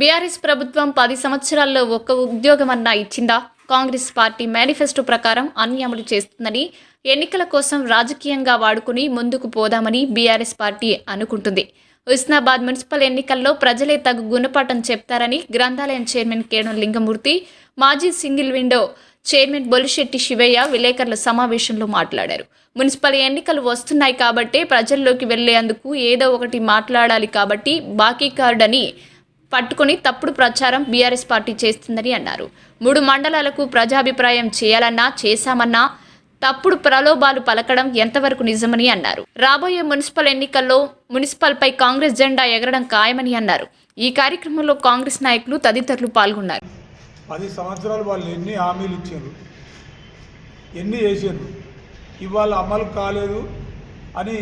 BRS ప్రభుత్వం 10 సంవత్సరాల్లో ఒక్క ఉద్యోగమన్నా ఇచ్చిందా? కాంగ్రెస్ పార్టీ మేనిఫెస్టో ప్రకారం అన్ని అమలు చేస్తుందని, ఎన్నికల కోసం రాజకీయంగా వాడుకుని ముందుకు పోదామని బీఆర్ఎస్ పార్టీ అనుకుంటుంది. హుస్నాబాద్ మున్సిపల్ ఎన్నికల్లో ప్రజలే తగు గుణపాఠం చెప్తారని గ్రంథాలయం చైర్మన్ కేణం లింగమూర్తి, మాజీ single window chairman Bolisetti Shivayya విలేకరుల సమావేశంలో మాట్లాడారు. మున్సిపల్ ఎన్నికలు వస్తున్నాయి కాబట్టే ప్రజల్లోకి వెళ్లేందుకు ఏదో ఒకటి మాట్లాడాలి కాబట్టి బాకీ కార్డు అని పట్టుకుని తప్పుడు ప్రచారం బీఆర్ఎస్ పార్టీ చేస్తుందని అన్నారు. 3 మండలాలకు ప్రజాభిప్రాయం చేయాలన్నా చేశామన్నా తప్పుడు ప్రలోభాలు పలకడం ఎంతవరకు నిజమని అన్నారు. రాబోయే మున్సిపల్ ఎన్నికల్లో మున్సిపల్పై కాంగ్రెస్ జెండా ఎగరడం ఖాయమని అన్నారు. ఈ కార్యక్రమంలో కాంగ్రెస్ నాయకులు తదితరులు పాల్గొన్నారు. 10 సంవత్సరాలు వాళ్ళు ఎన్ని హామీలు ఇచ్చారు, ఎన్ని చేశారు, ఇవాళ అమలు కాలేదు అని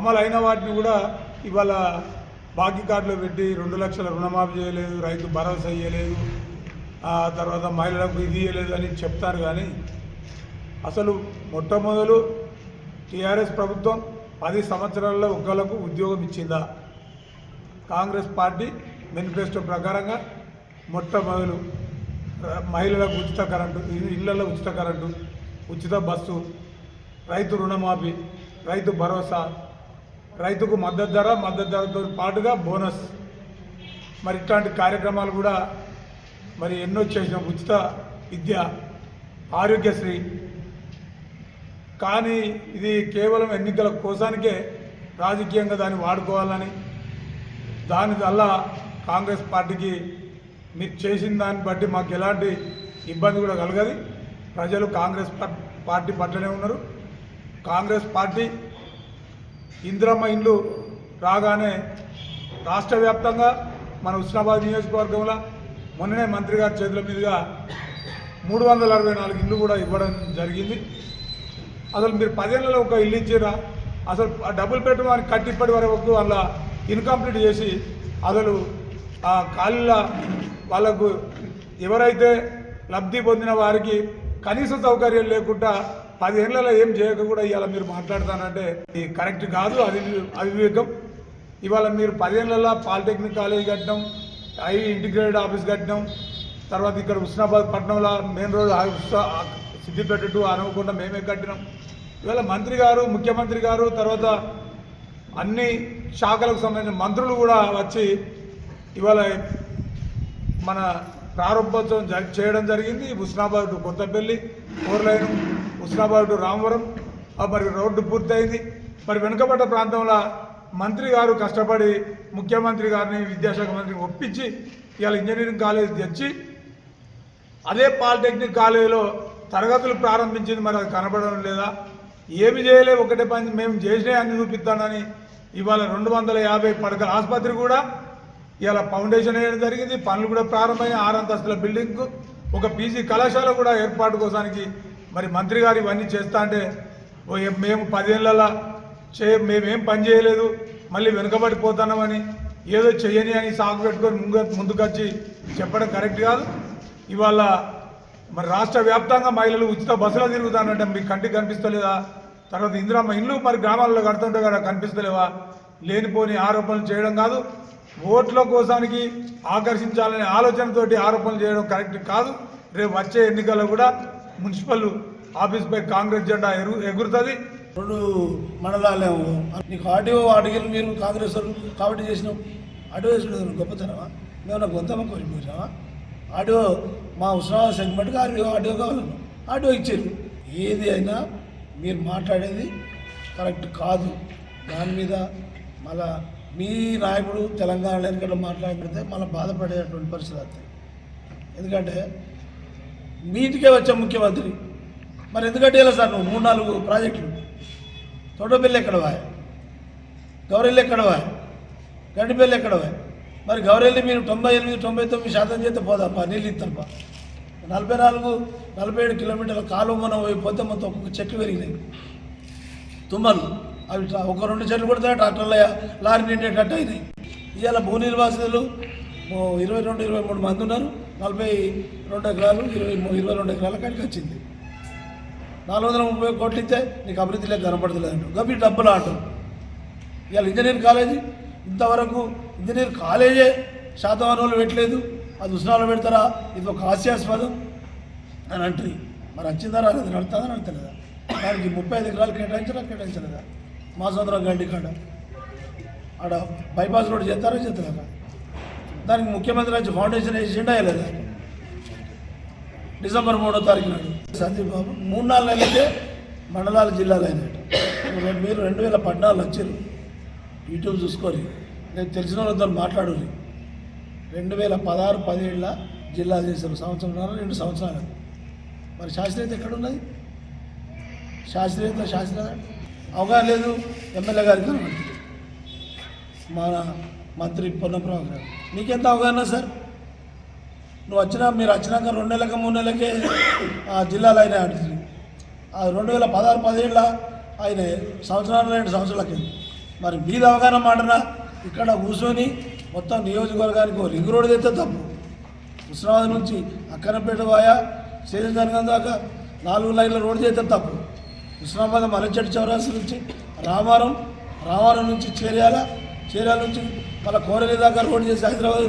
అమలు అయిన వాటిని కూడా ఇవాళ బాకీ కార్డులో పెట్టి 2 లక్షల రుణమాఫీ చేయలేదు, రైతు భరోసా ఇవ్వలేదు, తర్వాత మహిళలకు ఇది ఇవ్వలేదు అని చెప్తారు. కానీ అసలు మొట్టమొదలు టీఆర్ఎస్ ప్రభుత్వం 10 సంవత్సరాల్లో ఒక్కళ్ళకు ఉద్యోగం ఇచ్చిందా? కాంగ్రెస్ పార్టీ మేనిఫెస్టో ప్రకారంగా మొట్టమొదలు మహిళలకు ఉచిత కరెంటు, ఇళ్లలో ఉచిత కరెంటు, ఉచిత బస్సు, రైతు రుణమాఫీ, రైతు భరోసా, రైతుకు మద్దతు ధరతో పాటుగా బోనస్, మరి ఇట్లాంటి కార్యక్రమాలు కూడా మరి ఎన్నో చేసిన, ఉచిత విద్య, ఆరోగ్యశ్రీ. కానీ ఇది కేవలం ఎన్నికల కోసానికే రాజకీయంగా దాన్ని వాడుకోవాలని, దానివల్ల కాంగ్రెస్ పార్టీకి మీరు చేసిన దాన్ని బట్టి మాకు ఎలాంటి ఇబ్బంది కూడా కలగదు. ప్రజలు కాంగ్రెస్ పార్టీ పట్లనే ఉన్నారు. కాంగ్రెస్ పార్టీ ఇందిరమ్మ ఇండ్లు రాగానే రాష్ట్ర వ్యాప్తంగా మన హుస్నాబాద్ నియోజకవర్గంలో మొన్ననే మంత్రి గారి చేతుల మీదుగా 364 ఇళ్ళు కూడా ఇవ్వడం జరిగింది. అసలు మీరు 10 ఏళ్ళలో ఒక ఇల్లు ఇచ్చారా? అసలు డబుల్ బెడ్రూమ్ అని కట్టి ఇప్పటి వరకు వాళ్ళ ఇన్కంప్లీట్ చేసి అసలు ఆ ఖాళీల వాళ్ళకు ఎవరైతే లబ్ధి పొందిన వారికి కనీస సౌకర్యం లేకుండా 10 ఏళ్లలో ఏం చేయక కూడా ఇవాళ మీరు మాట్లాడతానంటే ఇది కరెక్ట్ కాదు, అది అవివేకం. ఇవాళ మీరు 10 ఏళ్లలో పాలిటెక్నిక్ కాలేజ్ కట్టడం, ఇంటిగ్రేటెడ్ ఆఫీస్ కట్టడం, తర్వాత ఇక్కడ హుస్నాబాద్ పట్టణంలో మెయిన్ రోడ్ సిద్దిపేట టు అనుకుండా మేమే కట్టినాం. ఇవాళ మంత్రి గారు, ముఖ్యమంత్రి గారు, తర్వాత అన్ని శాఖలకు సంబంధించిన మంత్రులు కూడా వచ్చి ఇవాళ మన ప్రారంభోత్సవం చేయడం జరిగింది. Husnabad to Kothapalli 4 line, Husnabad to Ramavaram మరి రోడ్డు పూర్తయింది. మరి వెనుకబడ్డ ప్రాంతంలో మంత్రి గారు కష్టపడి ముఖ్యమంత్రి గారిని, విద్యాశాఖ మంత్రిని ఒప్పించి ఇవాళ ఇంజనీరింగ్ కాలేజ్ తెచ్చి అదే పాలిటెక్నిక్ కాలేజీలో తరగతులు ప్రారంభించింది. మరి అది కనబడడం లేదా? ఏమి చేయలే, ఒకటే పని మేము చేసినా అన్ని చూపిస్తానని ఇవాళ 250 పడకల ఆసుపత్రి కూడా ఇవాళ ఫౌండేషన్ వేయడం జరిగింది. పనులు కూడా ప్రారంభమైన 6 అంతస్తుల బిల్డింగ్కు, ఒక పీజీ కళాశాల కూడా ఏర్పాటు కోసానికి మరి మంత్రి గారు ఇవన్నీ చేస్తా అంటే మేము 10 ఏళ్ళలో మేమేం పని చేయలేదు, మళ్ళీ వెనుకబడిపోతున్నామని ఏదో చెయ్యని అని సాగు పెట్టుకొని ముందుకొచ్చి చెప్పడం కరెక్ట్ కాదు. ఇవాళ మరి రాష్ట్ర వ్యాప్తంగా మహిళలు ఉచిత బస్సులో తిరుగుతానంటే మీకు కంటికి కనిపిస్తలేదా? తర్వాత ఇందిరమ్మ ఇల్లు మరి గ్రామాల్లో కడుతుంటే కదా కనిపిస్తలేవా? లేనిపోని ఆరోపణలు చేయడం కాదు, ఓట్ల కోసానికి ఆకర్షించాలనే ఆలోచనతోటి ఆరోపణలు చేయడం కరెక్ట్ కాదు. రేపు వచ్చే ఎన్నికల్లో కూడా మున్సిపల్ ఆఫీస్పై కాంగ్రెస్ జెండా ఎగురుతుంది. 2 మండలాలేమో నీకు ఆడియో అడిగిన మీరు కాంగ్రెస్ కాబట్టి చేసినాం. ఆడియో వేసుడు గొప్పతనమా? మేము గొంతమ్మ కోరిపోయినావా? ఆడియో మా హుస్నాబాద్ సెగ్మెంట్కి ఆడియో కావాలను ఆడియో ఇచ్చారు. ఏది అయినా మీరు మాట్లాడేది కరెక్ట్ కాదు. దాని మీద మళ్ళా మీ నాయకుడు తెలంగాణలో ఎందుకంటే మాట్లాడితే మళ్ళీ బాధపడేటువంటి పరిస్థితి వస్తాయి. ఎందుకంటే మీటికే వచ్చే ముఖ్యమంత్రి మరి ఎందుకంటే ఇలా సార్ నువ్వు 3-4 ప్రాజెక్టులు, తోటపల్లి ఎక్కడవా, గౌరెల్లి ఎక్కడవా, గండిపల్లి ఎక్కడవా? మరి గౌరెల్లి మీరు 98-99% చేస్తే పోదాపా, నీళ్ళు ఇస్తారపా. 44-47 కిలోమీటర్ల కాలువ మనం పోతే మొత్తం ఒక్కొక్క చెట్లు పెరిగినాయి, తుమ్మలు. అవి ఒక 2 చెట్లు కొడితే ట్రాక్టర్ల లారీ నిండేటట్టు అయినాయి. ఇవాళ భూ నిర్వాసితులు 22-23 మంది ఉన్నారు. 42 ఎకరాలు 22 ఎకరాల కాడికి వచ్చింది. 430 కోట్లు ఇస్తే నీకు అభివృద్ధి లేక కనపడతలేదంటారు. గవి డబ్బులు ఆటం. ఇవాళ ఇంజనీరింగ్ కాలేజీ ఇంతవరకు ఇంజనీర్ కాలేజే శాతవాహన వాళ్ళు పెట్టలేదు, అది ఉస్నాలో పెడతారా, ఇది ఒక హాస్యాస్పదం అని అంటారు. మరి వచ్చిందా రాలేదు, నడుతుందా నడతలేదా? దానికి 35 ఎకరాలు కేటాయించలేదా? మా సోదరం గండి కాడ ఆడ బైపాస్ రోడ్ చేస్తారా చేస్తారా? దానికి ముఖ్యమంత్రి వచ్చి ఫౌండేషన్ వేసిండా లేదా? డిసెంబర్ 3వ తారీఖు నాడు సందీప్ బాబు 3-4 నెలలకే మండలాల జిల్లాలు అయినట్టు. మీరు 2014 వచ్చారు, యూట్యూబ్ చూసుకొని నేను తెలిసిన వాళ్ళతో మాట్లాడాలి. 2016-17 జిల్లాలు చేశారు, సంవత్సరం 2 సంవత్సరాలు. మరి శాస్త్రీయత ఎక్కడున్నది? శాస్త్రీయత అవగాహన లేదు. ఎమ్మెల్యే గారికి మన మంత్రి పొన్నప్రభు గారు నీకెంత అవగాహన సార్? మీరు వచ్చినాక 2 నెలలకి 3 నెలలకే జిల్లాలు అయినా అంటుంది. 2016-17 ఆయన సంవత్సరాలు 2 సంవత్సరాలకి. మరి మీద అవగాహన మాటనా? ఇక్కడ కూర్చొని మొత్తం నియోజకవర్గానికి రింగ్ రోడ్ తెస్తే తప్పు. హుస్నాబాద్ నుంచి అక్కనపేట వాయా శ్రీరంగం దాకా 4 లైన్ల రోడ్ చేస్తే తప్పు. హుస్నాబాద్ మలచెట్టు చౌరాసి నుంచి రామారం నుంచి చేర్యాల నుంచి మళ్ళీ కోరలి దాకా రోడ్ చేసి హైదరాబాద్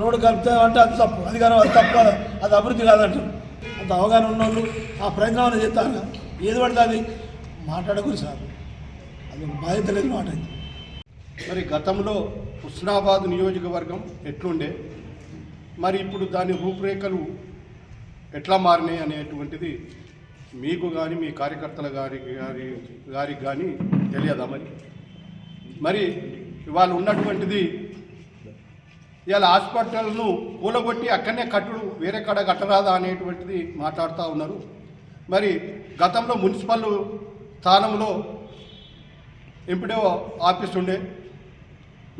రోడ్డు కలుపుతామంటే అది తప్పు. అది కానీ అది తప్పు, అది అభివృద్ధి కాదంటారు. అంత అవగాహన ఉన్నోళ్ళు ఆ ప్రయత్నం అనేది చేస్తారు. ఏది పడితే అది మాట్లాడకూడదు సార్, అది ఒక బాధ్యత లేదు మాట. మరి గతంలో హుస్నాబాద్ నియోజకవర్గం ఎట్లుండే, మరి ఇప్పుడు దాని రూపురేఖలు ఎట్లా మారినాయి అనేటువంటిది మీకు కానీ మీ కార్యకర్తల గారికి కానీ తెలియదా? మరి ఇవాళ ఉన్నటువంటిది ఇవాళ హాస్పిటల్ను కూలగొట్టి అక్కడనే కట్టుడు వేరే కాడ కట్టరాదా అనేటువంటిది మాట్లాడుతూ ఉన్నారు. మరి గతంలో మున్సిపల్ స్థానంలో ఎంపీడీఓ ఆఫీస్ ఉండే,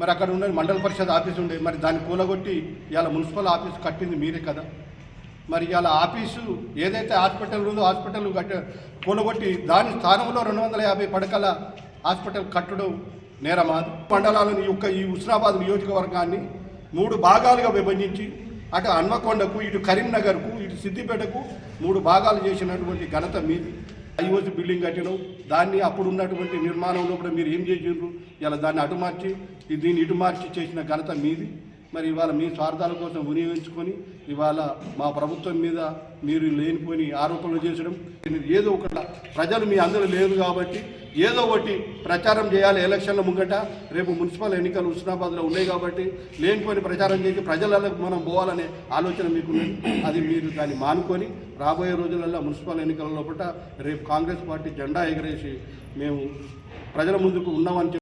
మరి అక్కడ ఉండే మండల పరిషత్ ఆఫీస్ ఉండే, మరి దాన్ని కూలగొట్టి ఇవాళ మున్సిపల్ ఆఫీస్ కట్టింది మీరే కదా. మరి ఇవాళ ఆఫీసు ఏదైతే హాస్పిటల్ ఉందో హాస్పిటల్ కూలగొట్టి దాని స్థానంలో 250 పడకల హాస్పిటల్ కట్టడం నేరమా? మండలాలను ఈ హుస్నాబాద్ నియోజకవర్గాన్ని 3 భాగాలుగా విభజించి అటు హన్మకొండకు, ఇటు కరీంనగర్కు, ఇటు సిద్దిపేటకు 3 భాగాలు చేసినటువంటి ఘనత మీది. ఐఓసి బిల్డింగ్ కట్టడం, దాన్ని అప్పుడు ఉన్నటువంటి నిర్మాణంలో కూడా మీరు ఏం చేసిండ్రు? ఇలా దాన్ని అటు మార్చి దీన్ని ఇటు మార్చి చేసిన ఘనత మీది. మరి ఇవాళ మీ స్వార్థాల కోసం వినియోగించుకొని ఇవాళ మా ప్రభుత్వం మీద మీరు లేనిపోని ఆరోపణలు చేసడం, ఏదో ఒకటి ప్రజలు మీ అందరూ లేదు కాబట్టి ఏదో ఒకటి ప్రచారం చేయాలి. ఎలక్షన్ల ముంగట రేపు మున్సిపల్ ఎన్నికలు హుస్నాబాద్లో ఉన్నాయి కాబట్టి లేనిపోని ప్రచారం చేసి ప్రజలకు మనం పోవాలనే ఆలోచన మీకున్నది. అది మీరు దాన్ని మానుకొని రాబోయే రోజులలో మున్సిపల్ ఎన్నికల లోపల రేపు కాంగ్రెస్ పార్టీ జెండా ఎగరేసి మేము ప్రజల ముందుకు ఉన్నామని